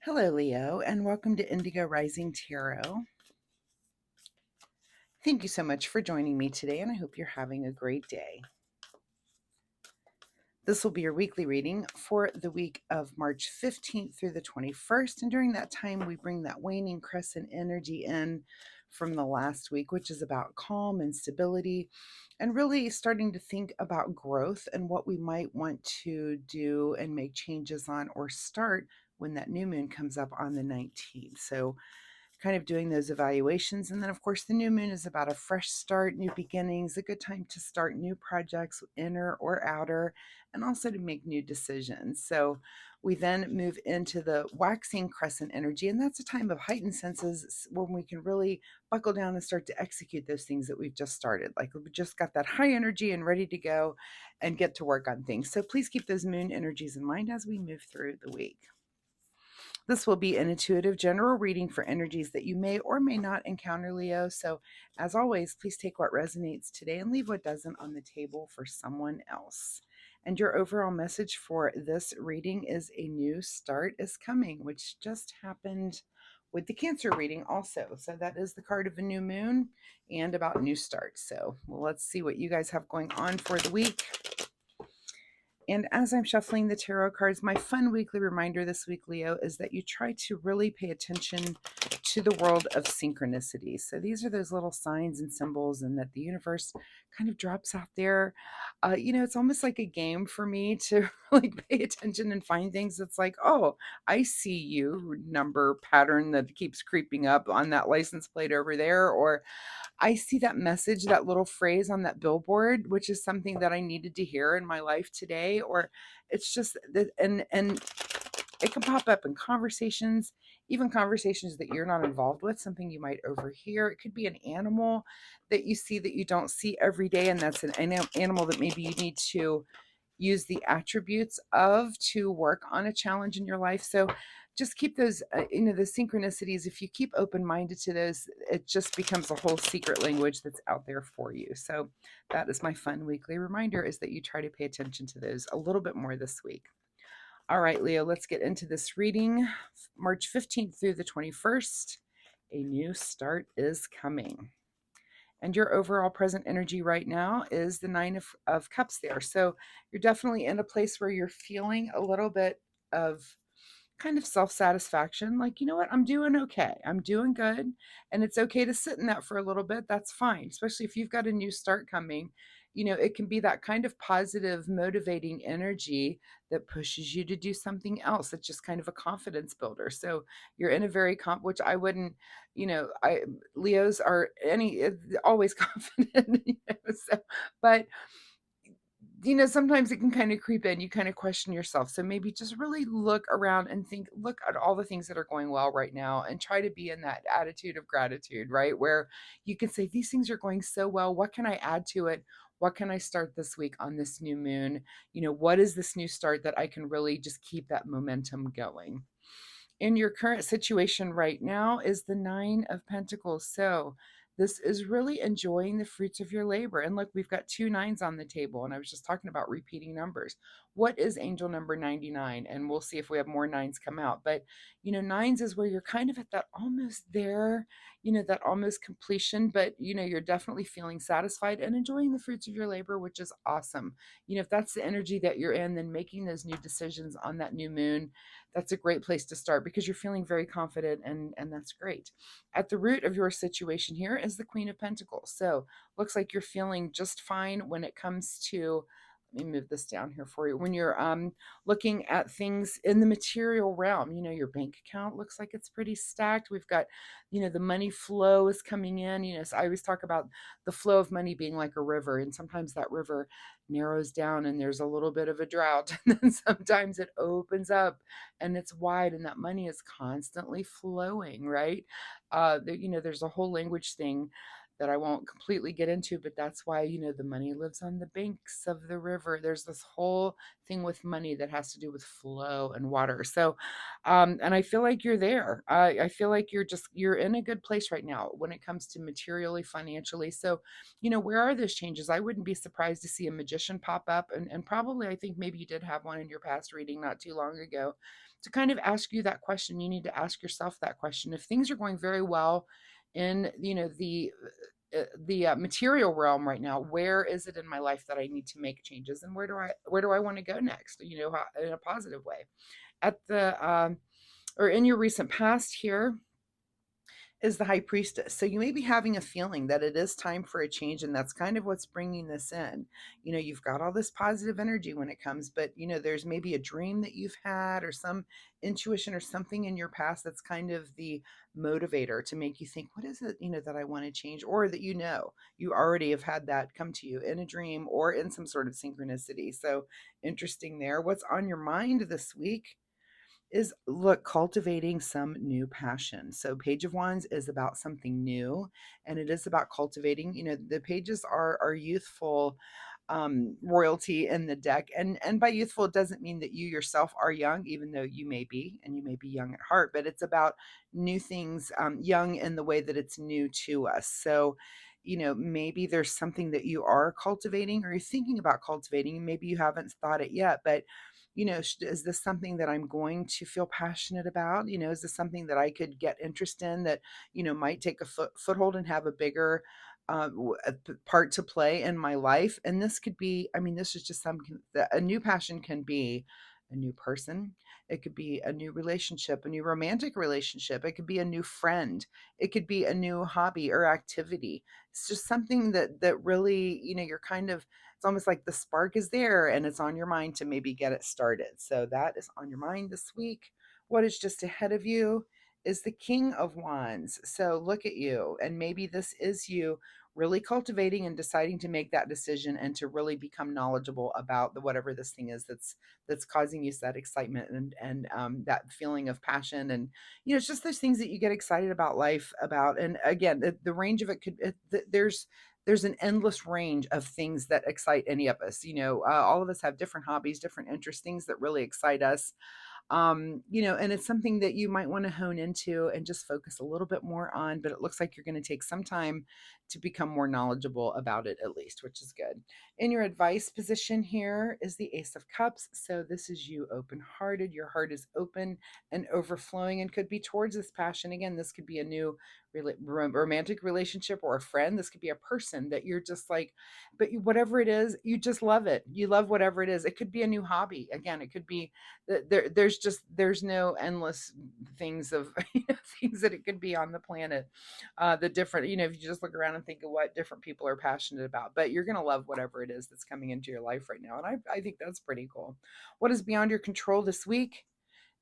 Hello, Leo, and welcome to Indigo Rising Tarot. Thank you so much for joining me today, and I hope you're having a great day. This will be your weekly reading for the week of March 15th through the 21st. And during that time, we bring that waning crescent energy in from the last week, which is about calm and stability, and really starting to think about growth and what we might want to do and make changes on or start when that new moon comes up on the 19th. So kind of doing those evaluations. And then, of course, the new moon is about a fresh start, new beginnings, a good time to start new projects, inner or outer, and also to make new decisions. So we then move into the waxing crescent energy, and that's a time of heightened senses when we can really buckle down and start to execute those things that we've just started. Like we just got that high energy and ready to go and get to work on things. So please keep those moon energies in mind as we move through the week. This will be an intuitive general reading for energies that you may or may not encounter, Leo. So, as always, please take what resonates today and leave what doesn't on the table for someone else. And your overall message for this reading is a new start is coming, which just happened with the Cancer reading also. So, that is the card of a new moon and about new starts. So, let's see what you guys have going on for the week. And as I'm shuffling the tarot cards, my fun weekly reminder this week, Leo, is that you try to really pay attention to the world of synchronicity. So these are those little signs and symbols, and that the universe kind of drops out there. It's almost like a game for me to really pay attention and find things. It's like, oh, I see you number pattern that keeps creeping up on that license plate over there, or I see that message, that little phrase on that billboard, which is something that I needed to hear in my life today, or it's just that, and it can pop up in conversations, even conversations that you're not involved with, something you might overhear. It could be an animal that you see that you don't see every day, and that's an animal that maybe you need to use the attributes of to work on a challenge in your life. So just keep those, the synchronicities. If you keep open minded to those, it just becomes a whole secret language that's out there for you. So that is my fun weekly reminder, is that you try to pay attention to those a little bit more this week. All right, Leo, let's get into this reading. March 15th through the 21st, a new start is coming. And your overall present energy right now is the Nine of Cups there. So you're definitely in a place where you're feeling a little bit of kind of self satisfaction. Like, you know what? I'm doing okay. I'm doing good. And it's okay to sit in that for a little bit. That's fine, especially if you've got a new start coming. It can be that kind of positive, motivating energy that pushes you to do something else. It's just kind of a confidence builder. So you're in a very which I wouldn't, I Leos are always confident, so, but sometimes it can kind of creep in. You kind of question yourself. So maybe just really look around and look at all the things that are going well right now and try to be in that attitude of gratitude, right? Where you can say, these things are going so well. What can I add to it? What can I start this week on this new moon? What is this new start that I can really just keep that momentum going? In your current situation right now is the Nine of Pentacles. So this is really enjoying the fruits of your labor. And look, we've got two nines on the table. And I was just talking about repeating numbers. What is angel number 99? And we'll see if we have more nines come out. But, nines is where you're kind of at that almost there, that almost completion. But, you're definitely feeling satisfied and enjoying the fruits of your labor, which is awesome. If that's the energy that you're in, then making those new decisions on that new moon, that's a great place to start because you're feeling very confident, and that's great. At the root of your situation here is the Queen of Pentacles. So looks like you're feeling just fine when it comes to, let me move this down here for you. When you're looking at things in the material realm, your bank account looks like it's pretty stacked. We've got, the money flow is coming in. So I always talk about the flow of money being like a river, and sometimes that river narrows down and there's a little bit of a drought, and then sometimes it opens up and it's wide, and that money is constantly flowing, right? There's a whole language thing that I won't completely get into, but that's why, the money lives on the banks of the river. There's this whole thing with money that has to do with flow and water. So, and I feel like you're there. I feel like you're in a good place right now when it comes to materially, financially. So, where are those changes? I wouldn't be surprised to see a magician pop up, and probably I think maybe you did have one in your past reading not too long ago. to kind of ask you that question. You need to ask yourself that question. If things are going very well in, the material realm right now, where is it in my life that I need to make changes, and where do I want to go next, in a positive way? At the or in your recent past here is the high priestess. So you may be having a feeling that it is time for a change, and that's kind of what's bringing this in. You've got all this positive energy when it comes, but there's maybe a dream that you've had, or some intuition or something in your past that's kind of the motivator to make you think, what is it, that I want to change, or that you already have had that come to you in a dream or in some sort of synchronicity. So interesting there. What's on your mind this week is, look, cultivating some new passion. So Page of Wands is about something new, and it is about cultivating. The pages are youthful royalty in the deck, and by youthful, it doesn't mean that you yourself are young, even though you may be, and you may be young at heart, but it's about new things, young in the way that it's new to us. So maybe there's something that you are cultivating, or you're thinking about cultivating. Maybe you haven't thought it yet, but is this something that I'm going to feel passionate about? Is this something that I could get interest in, that might take a foothold and have a bigger part to play in my life? And this could be, I mean, this is just a new passion can be a new person. It could be a new relationship, a new romantic relationship. It could be a new friend. It could be a new hobby or activity. It's just something that really, you're kind of, it's almost like the spark is there and it's on your mind to maybe get it started. So that is on your mind this week. What is just ahead of you is the King of Wands. So look at you. And maybe this is you really cultivating and deciding to make that decision and to really become knowledgeable about the whatever this thing is that's causing you that excitement and that feeling of passion. And it's just those things that you get excited about life about. And again, the range of it there's an endless range of things that excite any of us. All of us have different hobbies, different interests, things that really excite us. And it's something that you might want to hone into and just focus a little bit more on. But it looks like you're going to take some time to become more knowledgeable about it, at least, which is good. In your advice position here is the Ace of Cups. So this is you open hearted. Your heart is open and overflowing and could be towards this passion. Again, this could be a new romantic relationship or a friend. This could be a person that you're just like, but whatever it is, you just love it. You love whatever it is. It could be a new hobby. Again, it could be there's no endless things of things that it could be on the planet. The different, if you just look around and think of what different people are passionate about, but you're going to love whatever it is that's coming into your life right now. And I think that's pretty cool. What is beyond your control this week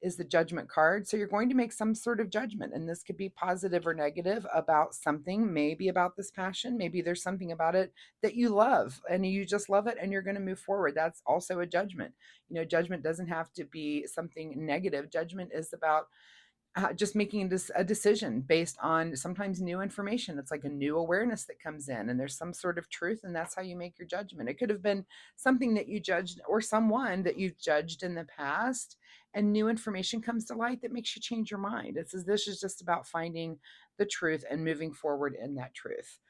is the Judgment card. So you're going to make some sort of judgment, and this could be positive or negative about something, maybe about this passion. Maybe there's something about it that you love and you just love it and you're going to move forward. That's also a judgment. Judgment doesn't have to be something negative. Judgment is about just making this a decision based on sometimes new information. It's like a new awareness that comes in, and there's some sort of truth, and that's how you make your judgment. It could have been something that you judged, or someone that you've judged in the past, and new information comes to light that makes you change your mind. This is just about finding the truth and moving forward in that truth.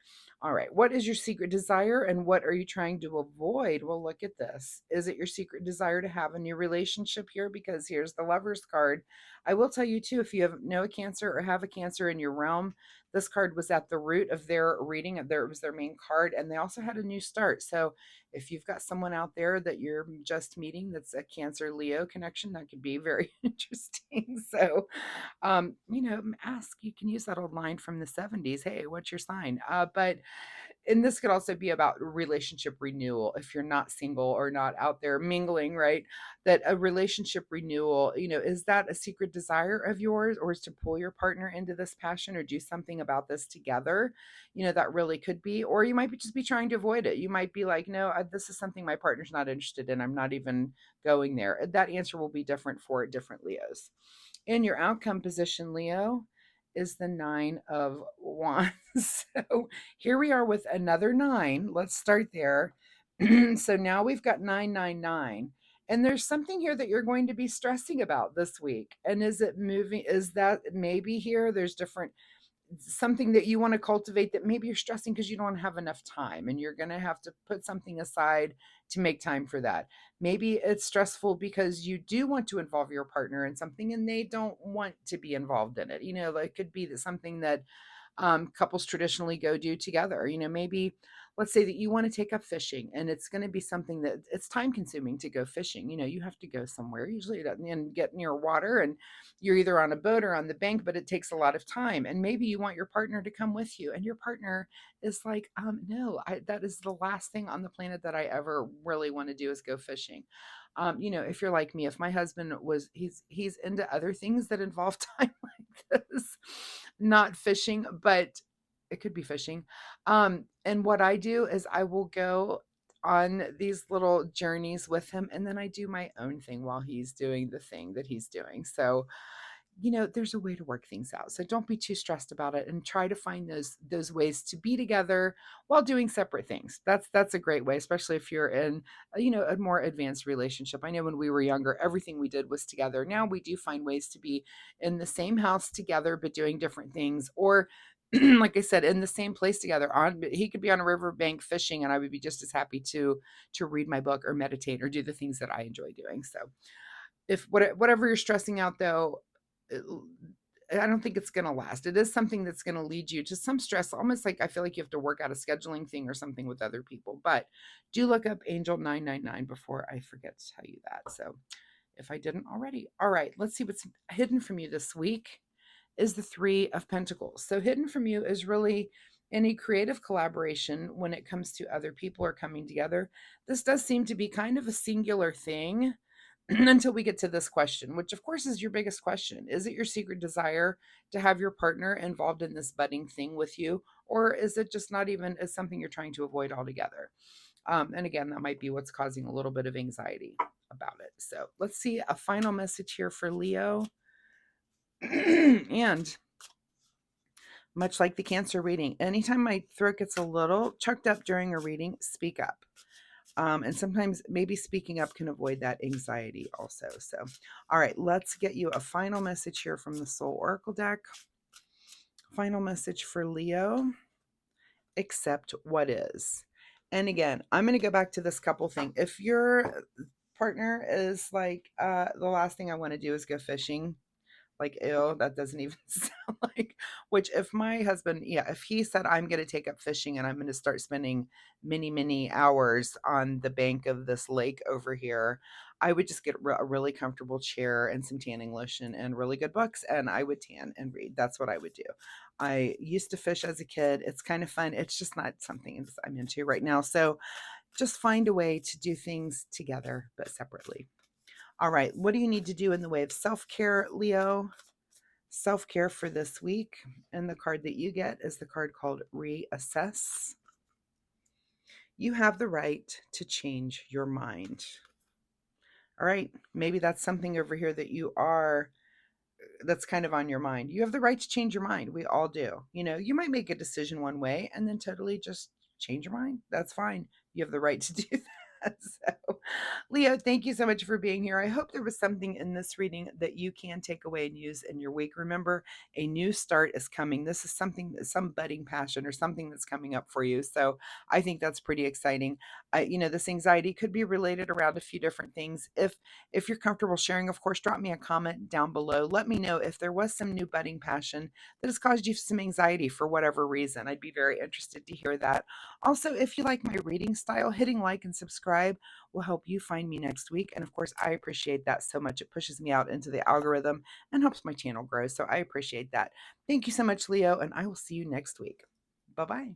All right, what is your secret desire and what are you trying to avoid? Well, look at this. Is it your secret desire to have a new relationship here? Because here's the Lover's card. I will tell you too, if you know a Cancer or have a Cancer in your realm, this card was at the root of their reading. It was their main card, and they also had a new start. So if you've got someone out there that you're just meeting that's a Cancer Leo connection, that could be very interesting. So ask. You can use that old line from the 70s. Hey, what's your sign? But and this could also be about relationship renewal if you're not single or not out there mingling, right? That a relationship renewal, is that a secret desire of yours, or is to pull your partner into this passion or do something about this together? That really could be. Or you might just be trying to avoid it. You might be like, no, this is something my partner's not interested in. I'm not even going there. That answer will be different for different Leos. In your outcome position, Leo, is the Nine of Wands. So here we are with another nine. Let's start there. So now we've got 999. And there's something here that you're going to be stressing about this week. And is it moving? Is that maybe here? There's different something that you want to cultivate that maybe you're stressing because you don't have enough time and you're going to have to put something aside to make time for that. Maybe it's stressful because you do want to involve your partner in something and they don't want to be involved in it. Like it could be that something that couples traditionally go do together. Maybe let's say that you want to take up fishing and it's going to be something that it's time consuming to go fishing. You have to go somewhere usually and get near water, and you're either on a boat or on the bank, but it takes a lot of time. And maybe you want your partner to come with you, and your partner is like, no, that is the last thing on the planet that I ever really want to do is go fishing. If you're like me, if my husband was, he's into other things that involve time like this, not fishing, but it could be fishing. And what I do is I will go on these little journeys with him, and then I do my own thing while he's doing the thing that he's doing. So there's a way to work things out. So don't be too stressed about it, and try to find those ways to be together while doing separate things. That's a great way, especially if you're in a more advanced relationship. I know when we were younger, everything we did was together. Now we do find ways to be in the same house together but doing different things, or like I said, in the same place together. He could be on a riverbank fishing and I would be just as happy to read my book or meditate or do the things that I enjoy doing. So if whatever you're stressing out though, it, I don't think it's going to last. It is something that's going to lead you to some stress, almost like I feel like you have to work out a scheduling thing or something with other people. But do look up Angel 999 before I forget to tell you that. So if I didn't already. All right, let's see what's hidden from you this week is the 3 of Pentacles. So hidden from you is really any creative collaboration when it comes to other people or coming together. This does seem to be kind of a singular thing until we get to this question, which of course is your biggest question. Is it your secret desire to have your partner involved in this budding thing with you? Or is it just not even is something you're trying to avoid altogether? And again, that might be what's causing a little bit of anxiety about it. So let's see a final message here for Leo. And much like the Cancer reading, anytime my throat gets a little choked up during a reading, speak up. And sometimes maybe speaking up can avoid that anxiety also. So, all right, let's get you a final message here from the Soul Oracle deck. Final message for Leo: accept what is. And again, I'm going to go back to this couple thing. If your partner is like, the last thing I want to do is go fishing, like, ew, that doesn't even sound like, which if my husband, yeah, if he said, I'm going to take up fishing and I'm going to start spending many, many hours on the bank of this lake over here, I would just get a really comfortable chair and some tanning lotion and really good books, and I would tan and read. That's what I would do. I used to fish as a kid. It's kind of fun. It's just not something I'm into right now. So just find a way to do things together, but separately. All right, what do you need to do in the way of self-care, Leo? Self-care for this week. And the card that you get is the card called Reassess. You have the right to change your mind. All right, maybe that's something over here that that's kind of on your mind. You have the right to change your mind. We all do. You might make a decision one way and then totally just change your mind. That's fine. You have the right to do that. So, Leo, thank you so much for being here. I hope there was something in this reading that you can take away and use in your week. Remember, a new start is coming. This is some budding passion or something that's coming up for you. So I think that's pretty exciting. This anxiety could be related around a few different things. If you're comfortable sharing, of course, drop me a comment down below. Let me know if there was some new budding passion that has caused you some anxiety for whatever reason. I'd be very interested to hear that. Also, if you like my reading style, hitting like and subscribe will help you find me next week. And of course, I appreciate that so much. It pushes me out into the algorithm and helps my channel grow. So I appreciate that. Thank you so much, Leo, and I will see you next week. Bye-bye.